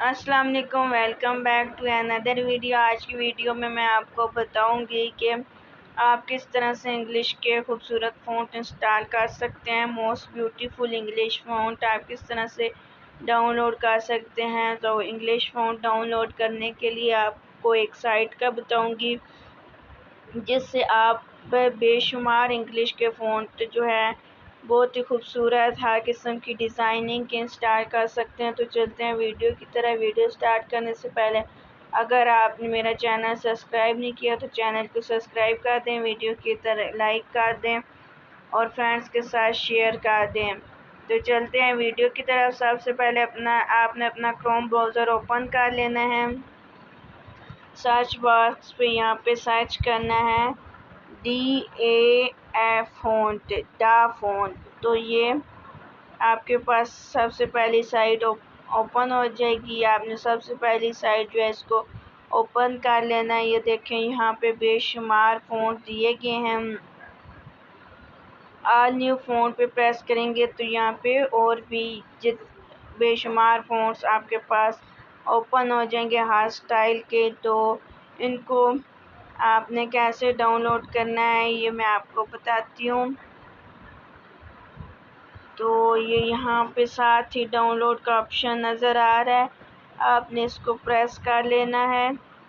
السلام علیکم، welcome back to another video. آج کی ویڈیو میں آپ کو بتاؤں گی کہ آپ کس طرح سے انگلش کے خوبصورت فونٹ انسٹال کر سکتے ہیں۔ موسٹ بیوٹیفل انگلش فونٹ آپ کس طرح سے ڈاؤن لوڈ کر سکتے ہیں۔ تو انگلش فونٹ ڈاؤن لوڈ کرنے کے لیے آپ کو ایک سائٹ کا بتاؤں گی جس سے آپ بے شمار انگلش کے فونٹ جو ہے بہت ہی خوبصورت ہر قسم کی ڈیزائننگ کے انسٹال کر سکتے ہیں۔ تو چلتے ہیں ویڈیو کی طرح۔ ویڈیو سٹارٹ کرنے سے پہلے اگر آپ نے میرا چینل سبسکرائب نہیں کیا تو چینل کو سبسکرائب کر دیں، ویڈیو کی طرح لائک کر دیں اور فرینڈس کے ساتھ شیئر کر دیں۔ تو چلتے ہیں ویڈیو کی طرف۔ سب سے پہلے آپ نے اپنا کروم براؤزر اوپن کر لینا ہے۔ سرچ باکس پہ یہاں پہ سرچ کرنا ہے DAF فونٹ، فونٹ۔ تو یہ آپ کے پاس سب سے پہلی سائٹ اوپن ہو جائے گی۔ آپ نے سب سے پہلی سائٹ جو ہے اس کو اوپن کر لینا ہے۔ یہ دیکھیں یہاں پہ بے شمار فونٹ دیے گئے ہیں۔ آل نیو فونٹ پہ پریس کریں گے تو یہاں پہ اور بھی بے شمار فونٹس آپ کے پاس اوپن ہو جائیں گے ہر سٹائل کے۔ تو ان کو آپ نے کیسے ڈاؤن لوڈ کرنا ہے یہ میں آپ کو بتاتی ہوں۔ تو یہ یہاں پہ ساتھ ہی ڈاؤن لوڈ کا آپشن نظر آ رہا ہے، آپ نے اس کو پریس کر لینا ہے۔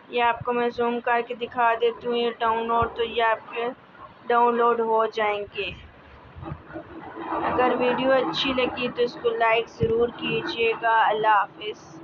یہ آپ کو میں زوم کر کے دکھا دیتی ہوں۔ یہ ڈاؤن لوڈ تو یہ آپ کے ڈاؤن لوڈ ہو جائیں گے۔ اگر ویڈیو اچھی لگی تو اس کو لائک ضرور کیجیے گا۔ اللہ حافظ۔